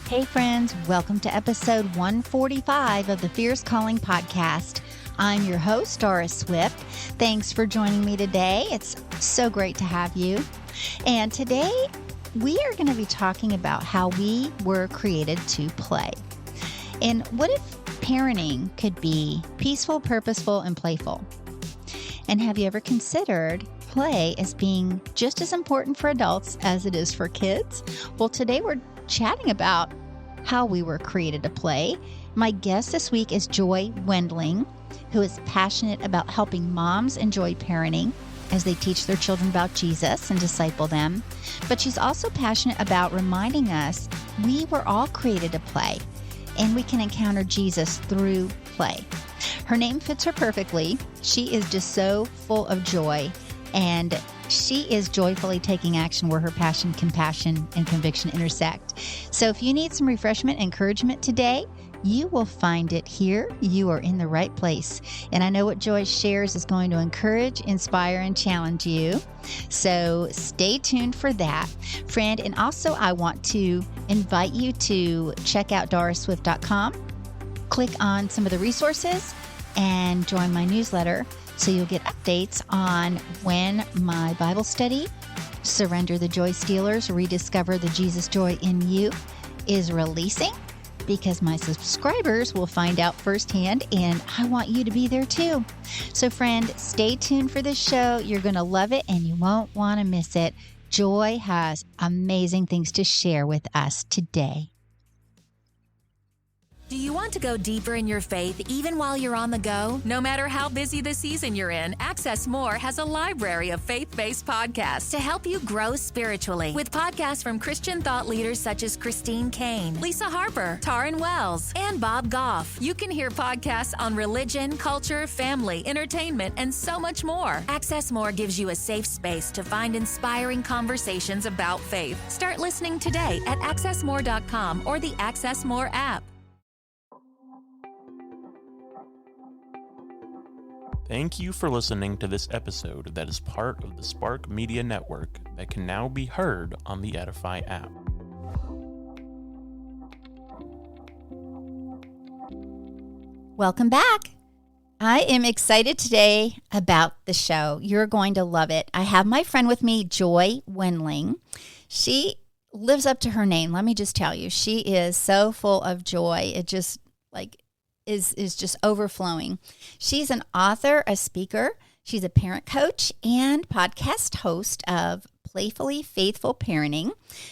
Hey friends, welcome to episode 145 of the Fierce Calling podcast. I'm your host, Doris Swift. Thanks for joining me today. It's so great to have you. And today we are going to be talking about how we were created to play. And what if parenting could be peaceful, purposeful, and playful? And have you ever considered play as being just as important for adults as it is for kids? Well, today we're chatting about how we were created to play. My guest this week is Joy Wendling, who is passionate about helping moms enjoy parenting as they teach their children about Jesus and disciple them. But she's also passionate about reminding us we were all created to play, and we can encounter Jesus through play. Her name fits her perfectly. She is just so full of joy, and she is joyfully taking action where her passion, compassion, and conviction intersect. So if you need some refreshment, encouragement today, you will find it here. You are in the right place. And I know what Joy shares is going to encourage, inspire, and challenge you. So stay tuned for that, friend. And also, I want to invite you to check out dorisswift.com. Click on some of the resources and join my newsletter so you'll get updates on when my Bible study, Surrender the Joy Stealers, Rediscover the Jesus Joy in You, is releasing, because my subscribers will find out firsthand, and I want you to be there too. So friend, stay tuned for this show. You're going to love it and you won't want to miss it. Joy has amazing things to share with us today. Do you want to go deeper in your faith even while you're on the go? No matter how busy the season you're in, Access More has a library of faith-based podcasts to help you grow spiritually. With podcasts from Christian thought leaders such as Christine Kane, Lisa Harper, Taryn Wells, and Bob Goff. You can hear podcasts on religion, culture, family, entertainment, and so much more. Access More gives you a safe space to find inspiring conversations about faith. Start listening today at accessmore.com or the Access More app. Thank you for listening to this episode that is part of the Spark Media Network that can now be heard on the Edify app. Welcome back. I am excited today about the show. You're going to love it. I have my friend with me, Joy Wendling. She lives up to her name. Let me just tell you, she is so full of joy. It just is just overflowing. She's an author, a speaker. She's a parent coach and podcast host of Playfully Faithful Parenting.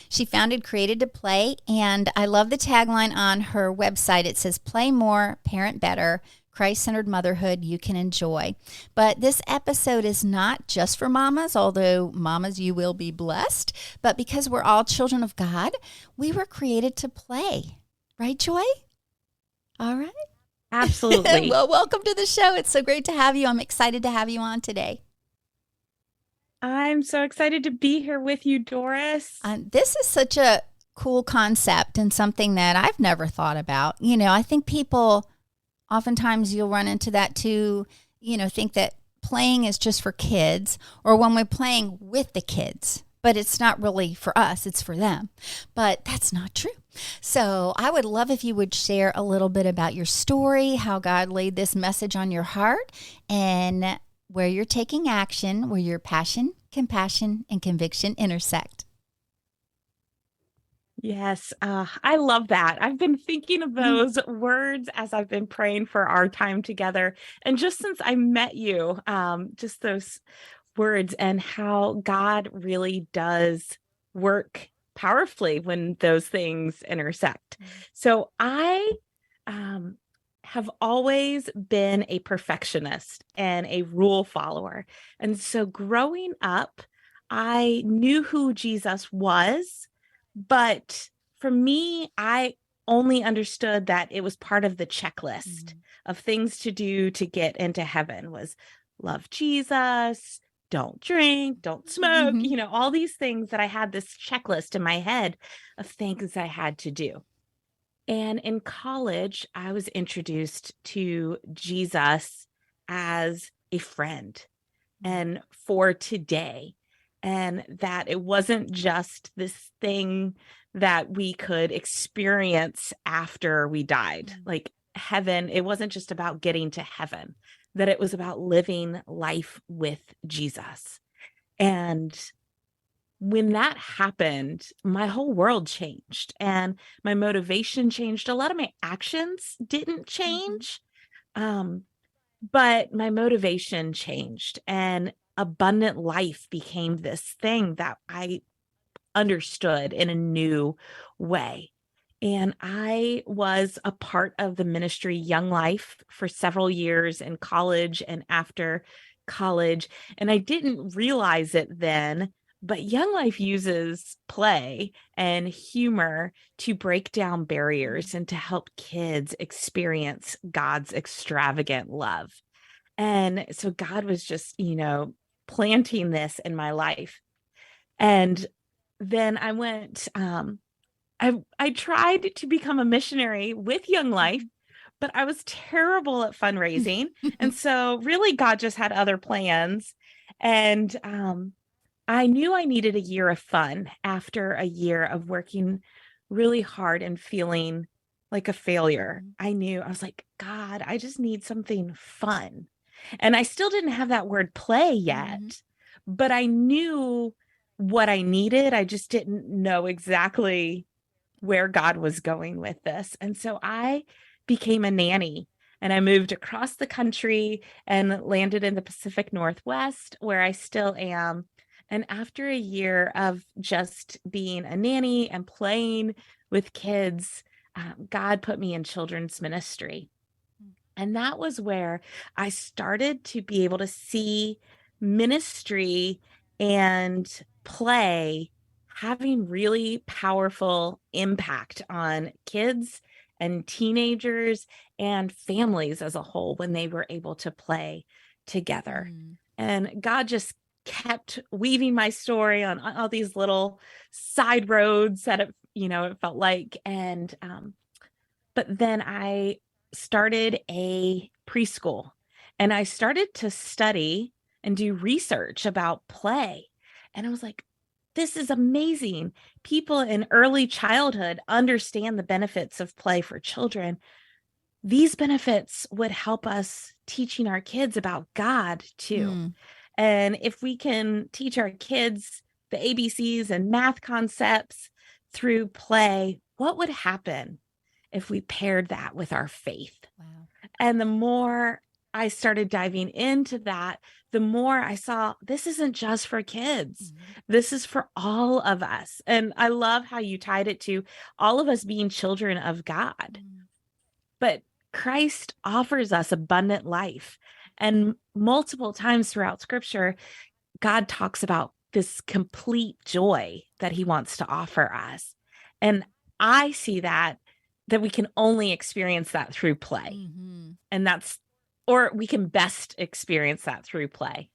She founded Created to Play, and I love the tagline on her website. It says, "Play more, parent better, Christ-centered motherhood you can enjoy." But this episode is not just for mamas, although mamas, you will be blessed. But because we're all children of God, we were created to play. Right, Joy? All right. Absolutely. Well, welcome to the show. It's so great to have you. I'm excited to have you on today. I'm so excited to be here with you, Doris. This is such a cool concept and something that I've never thought about. You know, I think people, oftentimes you'll run into that too, think that playing is just for kids, or when we're playing with the kids, but it's not really for us, it's for them. But that's not true. So I would love if you would share a little bit about your story, how God laid this message on your heart, and where you're taking action, where your passion, compassion, and conviction intersect. Yes, I love that. I've been thinking of those words as I've been praying for our time together. And just since I met you, just those words and how God really does work powerfully when those things intersect. So I have always been a perfectionist and a rule follower. And so growing up, I knew who Jesus was, but for me, I only understood that it was part of the checklist of things to do to get into heaven was love Jesus, don't drink, don't smoke, all these things that I had this checklist in my head of things I had to do. And in college, I was introduced to Jesus as a friend and for today. and that it wasn't just this thing that we could experience after we died. Like heaven, it wasn't just about getting to heaven, that it was about living life with Jesus. And when that happened, my whole world changed and my motivation changed. A lot of my actions didn't change, but my motivation changed, and abundant life became this thing that I understood in a new way. And I was a part of the ministry Young Life for several years in college and after college. And I didn't realize it then, but Young Life uses play and humor to break down barriers and to help kids experience God's extravagant love. And so God was just, planting this in my life. And then I went, I tried to become a missionary with Young Life, but I was terrible at fundraising. And so really God just had other plans. And I knew I needed a year of fun after a year of working really hard and feeling like a failure. I was like, God, I just need something fun. And I still didn't have that word play yet, but I knew what I needed. I just didn't know exactly where God was going with this. And so I became a nanny, and I moved across the country and landed in the Pacific Northwest, where I still am. And after a year of just being a nanny and playing with kids, God put me in children's ministry. And that was where I started to be able to see ministry and play having really powerful impact on kids and teenagers and families as a whole when they were able to play together. And God just kept weaving my story on all these little side roads that it felt like. And but then I started a preschool, and I started to study and do research about play. And I was like, this is amazing. People in early childhood understand the benefits of play for children. These benefits would help us teaching our kids about God too. And if we can teach our kids the ABCs and math concepts through play, what would happen if we paired that with our faith? Wow. And the more I started diving into that, the more I saw this isn't just for kids. This is for all of us. And I love how you tied it to all of us being children of God. But Christ offers us abundant life. And multiple times throughout Scripture, God talks about this complete joy that he wants to offer us. And I see that we can only experience that through play. And or we can best experience that through play.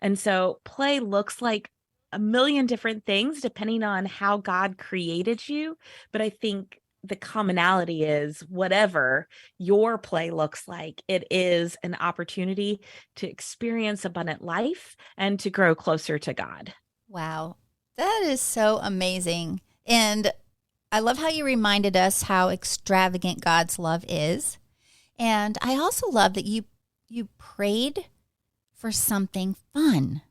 And so play looks like a million different things depending on how God created you. But I think the commonality is whatever your play looks like, it is an opportunity to experience abundant life and to grow closer to God. Wow. That is so amazing. And I love how you reminded us how extravagant God's love is. And I also love that you prayed for something fun.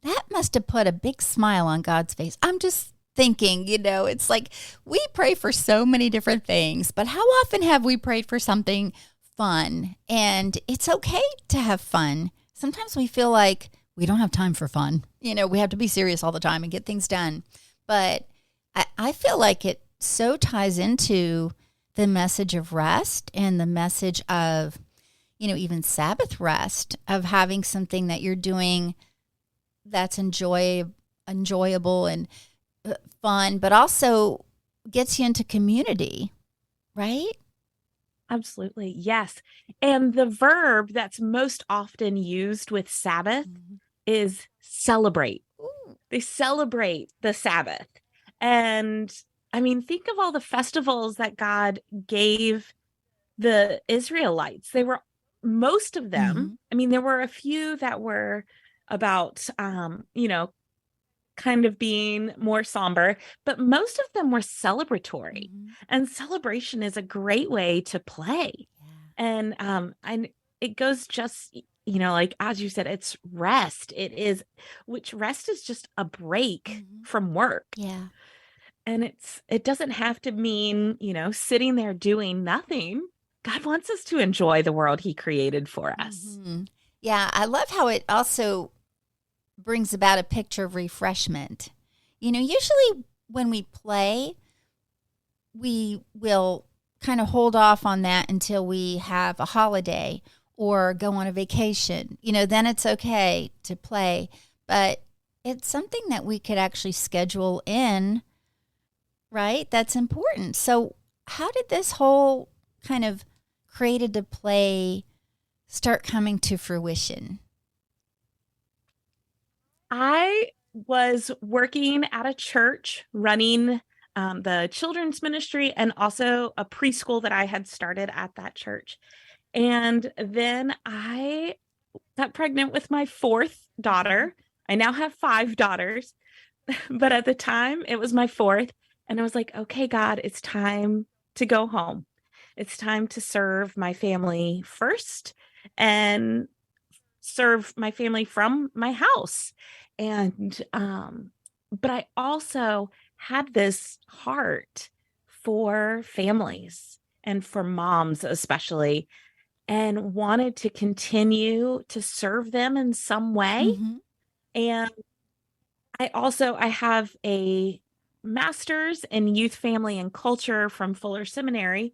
That must have put a big smile on God's face. I'm just thinking, it's like we pray for so many different things, but how often have we prayed for something fun? And it's okay to have fun. Sometimes we feel like we don't have time for fun. We have to be serious all the time and get things done. But I feel like it so ties into the message of rest and the message of, even Sabbath rest, of having something that you're doing that's enjoyable and fun, but also gets you into community, right? Absolutely. Yes. And the verb that's most often used with Sabbath is celebrate. They celebrate the Sabbath. And I mean, think of all the festivals that God gave the Israelites. They were, most of them, I mean, there were a few that were about, kind of being more somber, but most of them were celebratory. Mhm. And celebration is a great way to play. Yeah. And it goes just, like as you said, it's rest. Which rest is just a break Mhm. from work. Yeah. And it doesn't have to mean, sitting there doing nothing. God wants us to enjoy the world he created for us. Mhm. Yeah, I love how it also brings about a picture of refreshment. Usually when we play, we will kind of hold off on that until we have a holiday or go on a vacation. Then it's okay to play, but it's something that we could actually schedule in, right? That's important. So, how did this whole kind of created to play start coming to fruition? I was working at a church running the children's ministry and also a preschool that I had started at that church. And then I got pregnant with my fourth daughter. I now have 5 daughters, but at the time it was my fourth. And I was like, okay, God, it's time to go home. It's time to serve my family first and serve my family from my house. And, but I also had this heart for families and for moms, especially, and wanted to continue to serve them in some way. Mm-hmm. And I have a master's in youth, family, and culture from Fuller Seminary.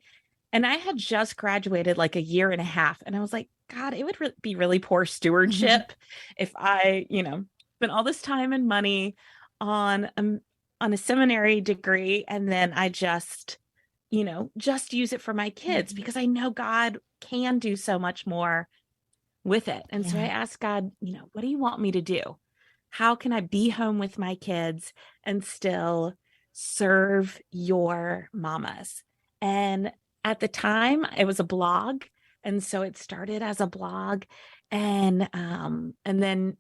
And I had just graduated like a year and a half. And I was like, God, it would be really poor stewardship if I, spent all this time and money on a seminary degree. And then I just use it for my kids Mhm. because I know God can do so much more with it. And so I Yeah. asked God, what do you want me to do? How can I be home with my kids and still serve your mamas? And at the time, it was a blog. And so it started as a blog and then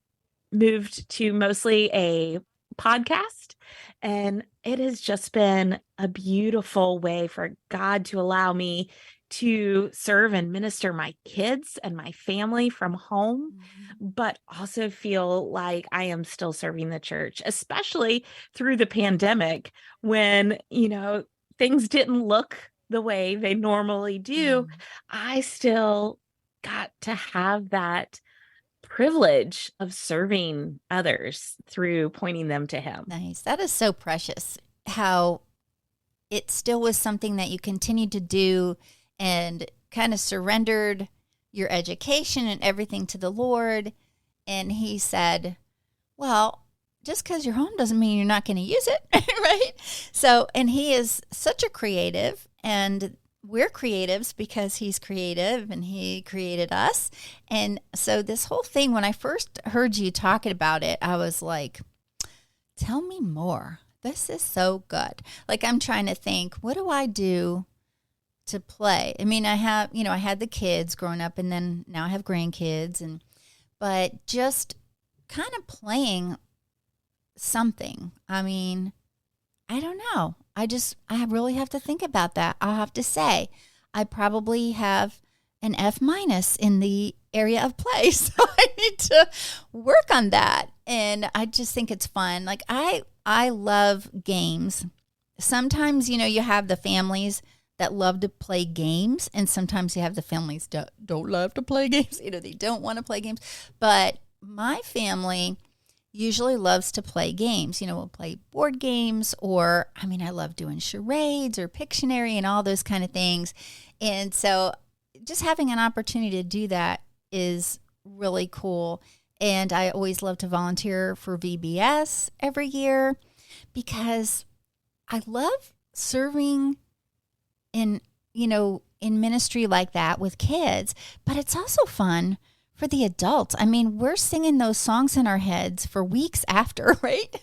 moved to mostly a podcast. And it has just been a beautiful way for God to allow me to serve and minister my kids and my family from home, but also feel like I am still serving the church, especially through the pandemic when, things didn't look the way they normally do. Mhm. I still got to have that privilege of serving others through pointing them to him. Nice. That is so precious. How it still was something that you continued to do and kind of surrendered your education and everything to the Lord. And he said, well, just because you're home doesn't mean you're not going to use it, right? So, and he is such a creative, and we're creatives because he's creative and he created us. And so, this whole thing, when I first heard you talking about it, I was like, tell me more. This is so good. Like, I'm trying to think, what do I do to play? I mean, I had the kids growing up, and then now I have grandkids, but just kind of playing something. I mean, I don't know. I really have to think about that. I'll have to say, I probably have an F- in the area of play. So I need to work on that. And I just think it's fun. Like I love games. Sometimes, you have the families that love to play games, and sometimes you have the families that don't love to play games. They don't want to play games. But my family usually loves to play games. We'll play board games, or, I love doing charades or Pictionary and all those kind of things. And so just having an opportunity to do that is really cool. And I always love to volunteer for VBS every year because I love serving in ministry like that with kids, but it's also fun for the adults. We're singing those songs in our heads for weeks after, right?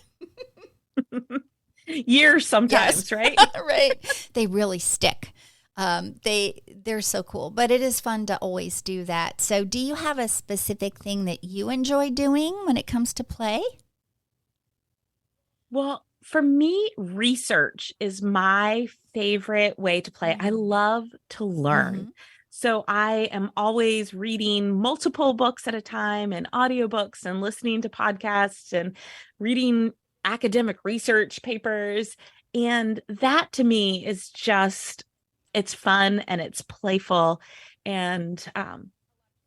Years sometimes, Yes. right? Right. They really stick. They're so cool, but it is fun to always do that. So do you have a specific thing that you enjoy doing when it comes to play? Well, for me, research is my favorite way to play. I love to learn. So I am always reading multiple books at a time and audiobooks and listening to podcasts and reading academic research papers. And that to me is just, it's fun and it's playful. And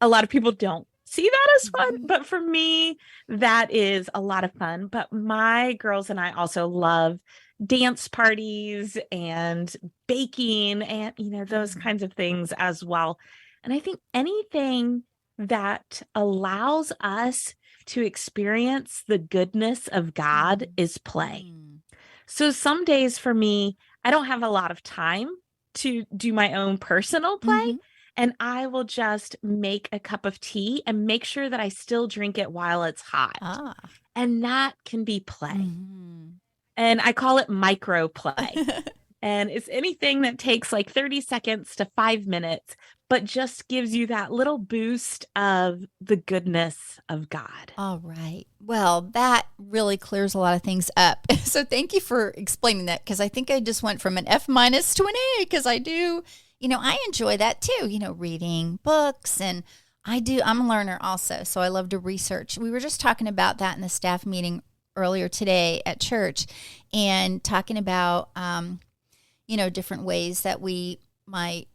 a lot of people don't see that as fun, but for me, that is a lot of fun. But my girls and I also love dance parties and baking and, those kinds of things as well. And I think anything that allows us to experience the goodness of God is play. So some days for me, I don't have a lot of time to do my own personal play. And I will just make a cup of tea and make sure that I still drink it while it's hot. And that can be play. And I call it micro play. And it's anything that takes like 30 seconds to 5 minutes, but just gives you that little boost of the goodness of God. All right. Well, that really clears a lot of things up. So thank you for explaining that, because I think I just went from an F- to an A, because I do, I enjoy that too, reading books, and I'm a learner also. So I love to research. We were just talking about that in the staff meeting earlier today at church, and talking about, different ways that we might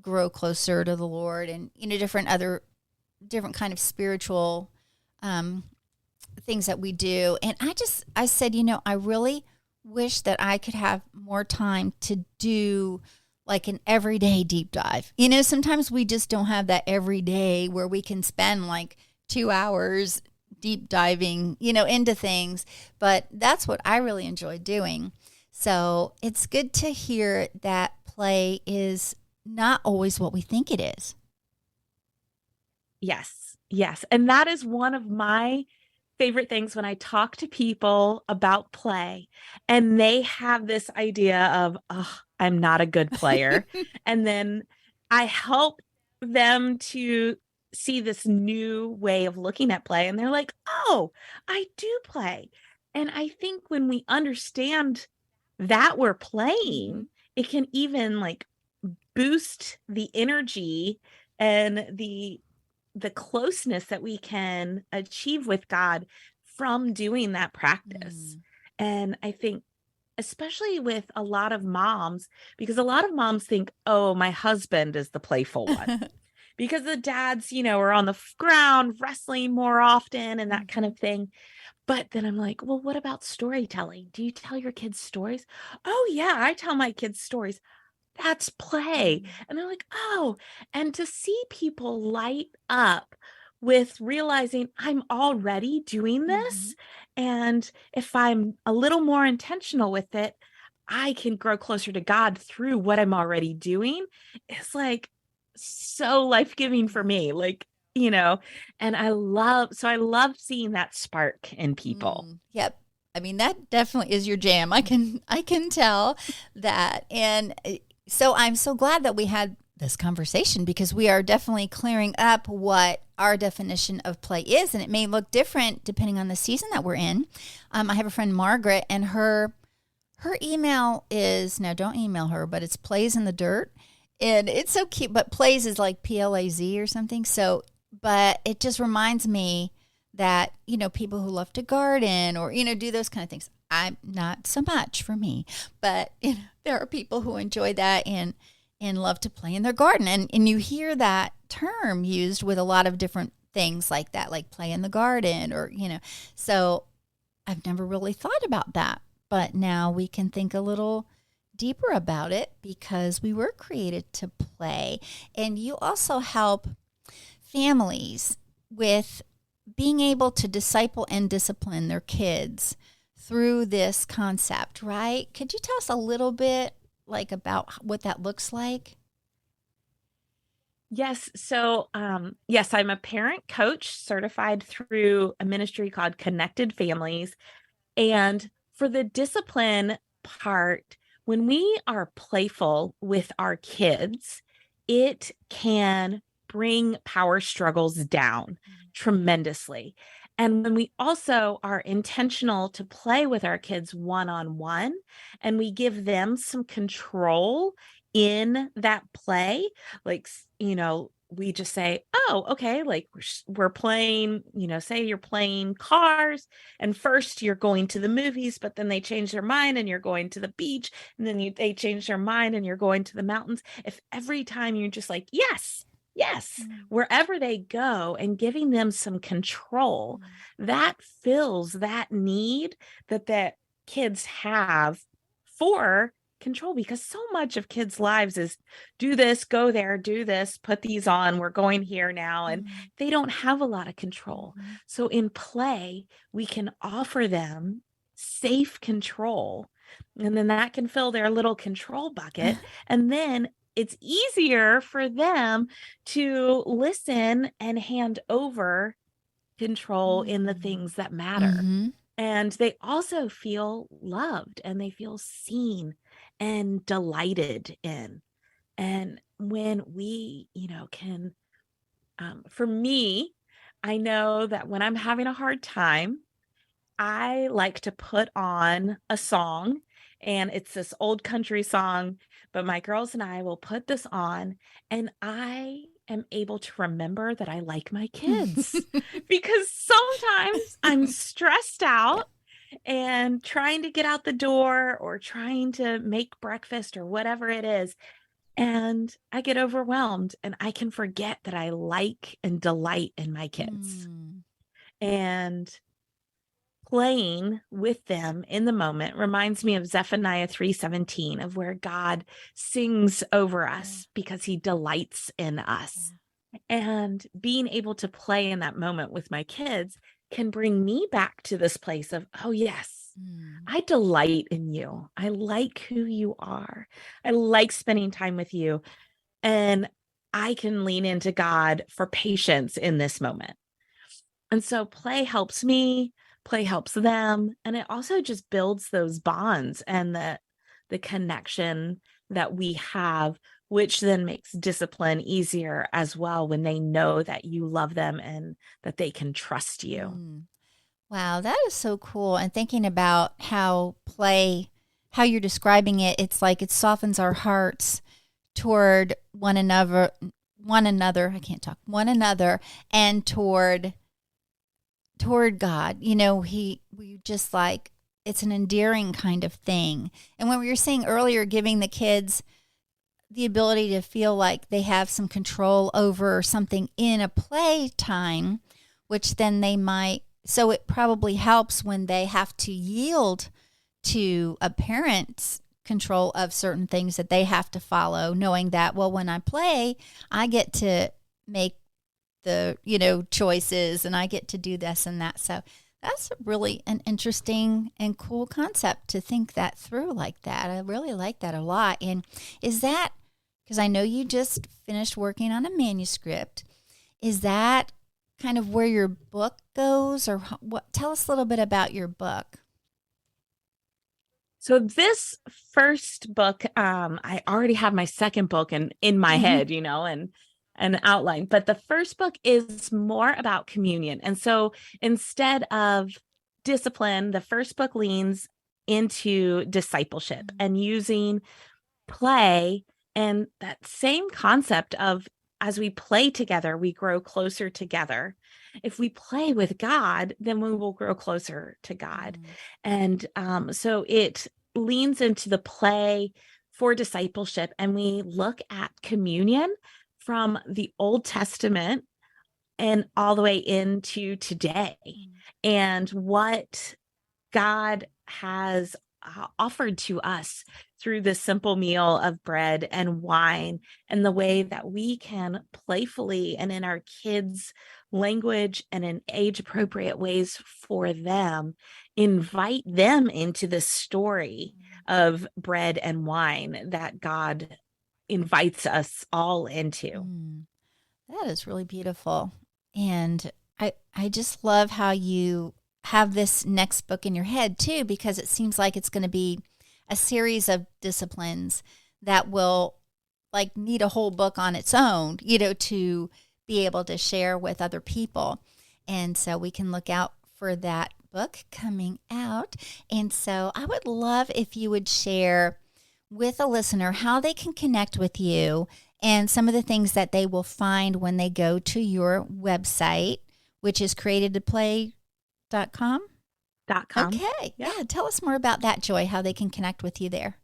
grow closer to the Lord, and, different kind of spiritual things that we do. And I said, I really wish that I could have more time to do like an everyday deep dive. Sometimes we just don't have that every day where we can spend like 2 hours deep diving, into things. But that's what I really enjoy doing. So it's good to hear that play is not always what we think it is. Yes. And that is one of my favorite things when I talk to people about play and they have this idea of, oh, I'm not a good player. And then I help them to see this new way of looking at play. And they're like, oh, I do play. And I think when we understand that we're playing, it can even like boost the energy and the closeness that we can achieve with God from doing that practice. And I think especially with a lot of moms, because a lot of moms think, oh, my husband is the playful one. Because the dads, are on the ground wrestling more often and that kind of thing. But then I'm like, well, what about storytelling? Do you tell your kids stories? Oh, yeah, I tell my kids stories. That's play. And they're like, oh, and to see people light up with realizing I'm already doing this. And if I'm a little more intentional with it, I can grow closer to God through what I'm already doing. It's like so life-giving for me. Like, and I love seeing that spark in people. Yep. I mean, that definitely is your jam. I can tell that. And so I'm so glad that we had this conversation, because we are definitely clearing up what our definition of play is. And it may look different depending on the season that we're in. I have a friend, Margaret, and her email is, now don't email her, but it's Plays in the Dirt. And it's so cute, but plays is like PLAZ or something. So, but it just reminds me that, people who love to garden or, do those kind of things. I'm not so much for me, but there are people who enjoy that and love to play in their garden. And you hear that term used with a lot of different things like that, like play in the garden or, so I've never really thought about that, but now we can think a little deeper about it because we were created to play. And you also help families with being able to disciple and discipline their kids through this concept, right? Could you tell us a little bit like about what that looks like? Yes. So, yes, I'm a parent coach certified through a ministry called Connected Families. And for the discipline part, when we are playful with our kids, it can bring power struggles down tremendously. And when we also are intentional to play with our kids one-on-one, and we give them some control in that play, like, we just say, oh, okay, like we're playing, say you're playing cars, and first you're going to the movies, but then they change their mind and you're going to the beach, and then they change their mind and you're going to the mountains. If every time you're just like, yes, yes, wherever they go, and giving them some control, that fills that need that kids have for control, because so much of kids' lives is do this, go there, do this, put these on, we're going here now, and they don't have a lot of control. So in play, we can offer them safe control, and then that can fill their little control bucket, and then it's easier for them to listen and hand over control in the things that matter. And they also feel loved, and they feel seen and delighted in. And when we, can, for me, I know that when I'm having a hard time, I like to put on a song, and it's this old country song, but my girls and I will put this on, and I am able to remember that I like my kids because sometimes I'm stressed out and trying to get out the door or trying to make breakfast or whatever it is. And I get overwhelmed, and I can forget that I like and delight in my kids. And playing with them in the moment reminds me of Zephaniah 3:17, of where God sings over us because he delights in us. And being able to play in that moment with my kids can bring me back to this place of, oh, yes, I delight in you. I like who you are. I like spending time with you. And I can lean into God for patience in this moment. And so play helps me, play helps them. And it also just builds those bonds and the connection that we have, which then makes discipline easier as well when they know that you love them and that they can trust you. Wow, that is so cool. And thinking about how you're describing it, it's like it softens our hearts toward one another, and toward God. We just like, it's an endearing kind of thing. And when we were saying earlier, giving the kids the ability to feel like they have some control over something in a play time, which then they might, so it probably helps when they have to yield to a parent's control of certain things that they have to follow, knowing that, well, when I play, I get to make the, choices, and I get to do this and that. So that's really an interesting and cool concept to think that through like that. I really like that a lot. And is that, because I know you just finished working on a manuscript, is that kind of where your book goes, or what? Tell us a little bit about your book. So this first book, I already have my second book in my head, and an outline, but the first book is more about communion. And so instead of discipline, the first book leans into discipleship and using play and that same concept of, as we play together, we grow closer together. If we play with God, then we will grow closer to God. And so it leans into the play for discipleship, and we look at communion from the Old Testament and all the way into today, and what God has offered to us through this simple meal of bread and wine, and the way that we can playfully and in our kids' language and in age-appropriate ways for them, invite them into the story of bread and wine that God invites us all into. That is really beautiful. And I just love how you have this next book in your head too, because it seems like it's going to be a series of disciplines that will like need a whole book on its own, to be able to share with other people. And so we can look out for that book coming out. And so I would love if you would share with a listener how they can connect with you and some of the things that they will find when they go to your website, which is createdtoplay.com. .com. Okay. Yeah. Tell us more about that, Joy, how they can connect with you there.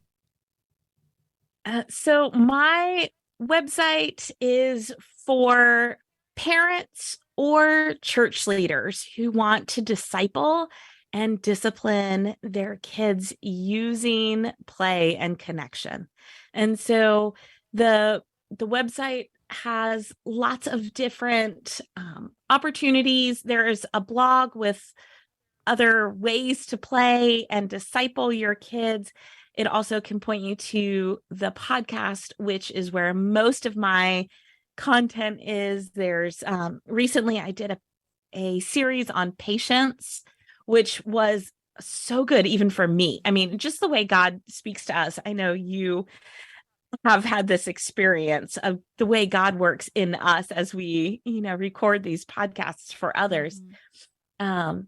So my website is for parents or church leaders who want to disciple and discipline their kids using play and connection. And so the website has lots of different opportunities. There is a blog with other ways to play and disciple your kids. It also can point you to the podcast, which is where most of my content is. There's recently I did a series on patience, which was so good, even for me. I mean, just the way God speaks to us. I know you have had this experience of the way God works in us as we, record these podcasts for others. So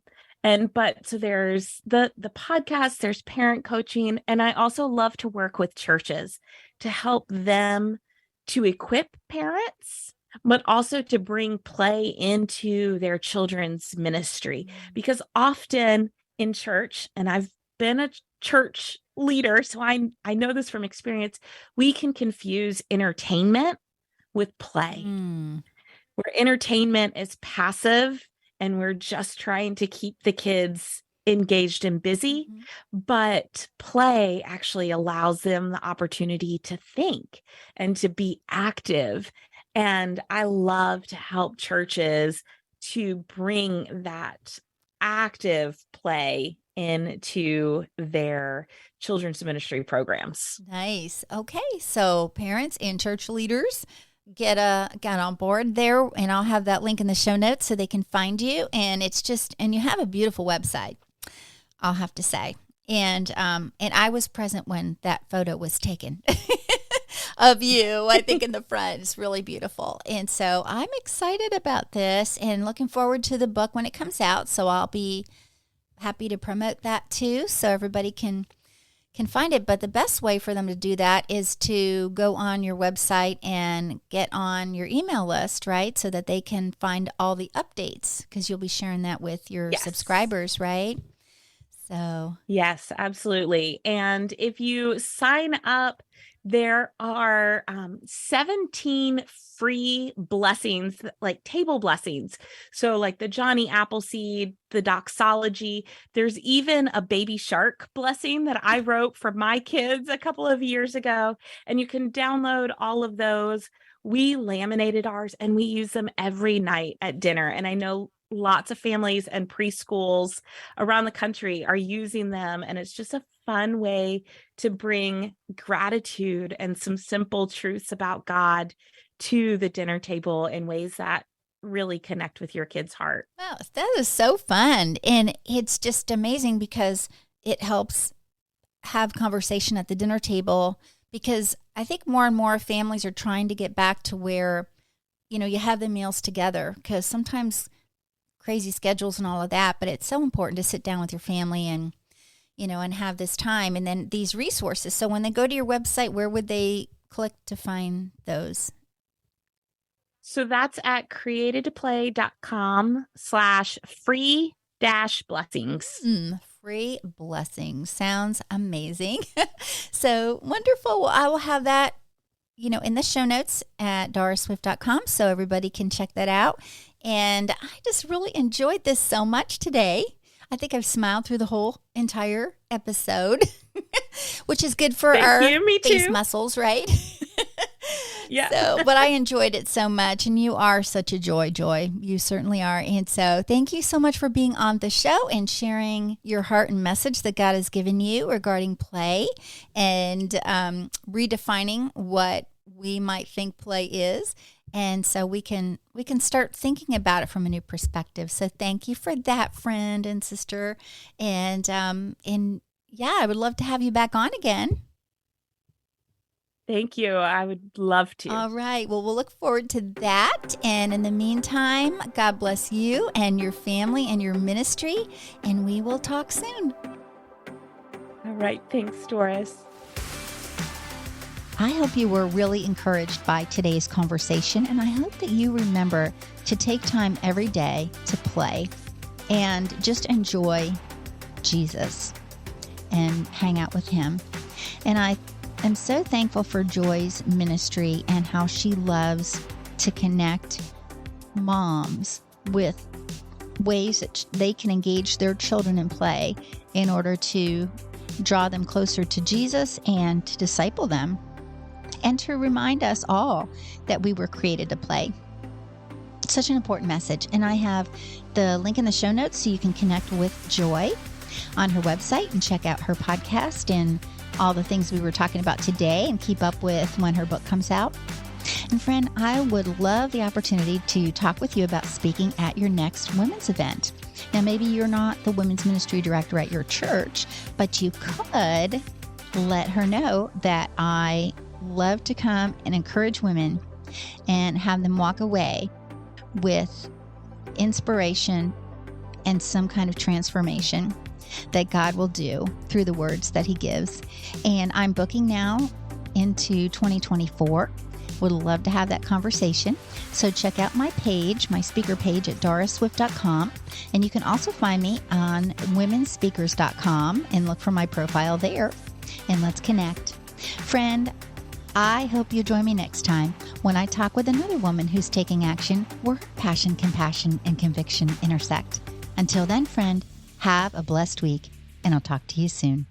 there's the podcast, there's parent coaching, and I also love to work with churches to help them to equip parents, but also to bring play into their children's ministry. Because often in church, and I've been a church leader, so I know this from experience, we can confuse entertainment with play. Where entertainment is passive and we're just trying to keep the kids engaged and busy, but play actually allows them the opportunity to think and to be active. And I love to help churches to bring that active play into their children's ministry programs. Nice. Okay. So parents and church leaders, get on board there, and I'll have that link in the show notes so they can find you. And and you have a beautiful website, I'll have to say. And I was present when that photo was taken of you, I think in the front. It's really beautiful. And so I'm excited about this and looking forward to the book when it comes out. So I'll be happy to promote that too, so everybody can find it. But the best way for them to do that is to go on your website and get on your email list, right? So that they can find all the updates, because you'll be sharing that with your subscribers, right? So yes, absolutely. And if you sign up, there are 17 free blessings, like table blessings. So like the Johnny Appleseed, the doxology, there's even a baby shark blessing that I wrote for my kids a couple of years ago. And you can download all of those. We laminated ours and we use them every night at dinner. And I know lots of families and preschools around the country are using them. And it's just a fun way to bring gratitude and some simple truths about God to the dinner table in ways that really connect with your kid's heart. Wow, that is so fun. And it's just amazing because it helps have conversation at the dinner table, because I think more and more families are trying to get back to where, you have the meals together, because sometimes crazy schedules and all of that, but it's so important to sit down with your family and, and have this time, and then these resources. So when they go to your website, where would they click to find those? So that's at createdtoplay.com/free-blessings. Free blessings. Sounds amazing. So wonderful. Well, I will have that, in the show notes at doriswift.com, so everybody can check that out. And I just really enjoyed this so much today. I think I've smiled through the whole entire episode, which is good for our face muscles, right? Yeah. But I enjoyed it so much, and you are such a joy. You certainly are. And so thank you so much for being on the show and sharing your heart and message that God has given you regarding play, and redefining what we might think play is. And so we can start thinking about it from a new perspective. So thank you for that, friend and sister. And yeah, I would love to have you back on again. Thank you. I would love to. All right. Well, we'll look forward to that. And in the meantime, God bless you and your family and your ministry. And we will talk soon. All right. Thanks, Doris. I hope you were really encouraged by today's conversation. And I hope that you remember to take time every day to play and just enjoy Jesus and hang out with him. And I'm so thankful for Joy's ministry and how she loves to connect moms with ways that they can engage their children in play in order to draw them closer to Jesus and to disciple them and to remind us all that we were created to play. Such an important message. And I have the link in the show notes so you can connect with Joy on her website and check out her podcast and all the things we were talking about today and keep up with when her book comes out. And friend, I would love the opportunity to talk with you about speaking at your next women's event. Now, maybe you're not the women's ministry director at your church, but you could let her know that I love to come and encourage women and have them walk away with inspiration and some kind of transformation that God will do through the words that he gives. And I'm booking now into 2024. Would love to have that conversation. So check out my page, my speaker page at dorisswift.com. And you can also find me on womenspeakers.com and look for my profile there. And let's connect. Friend, I hope you join me next time when I talk with another woman who's taking action where her passion, compassion, and conviction intersect. Until then, friend, have a blessed week, and I'll talk to you soon.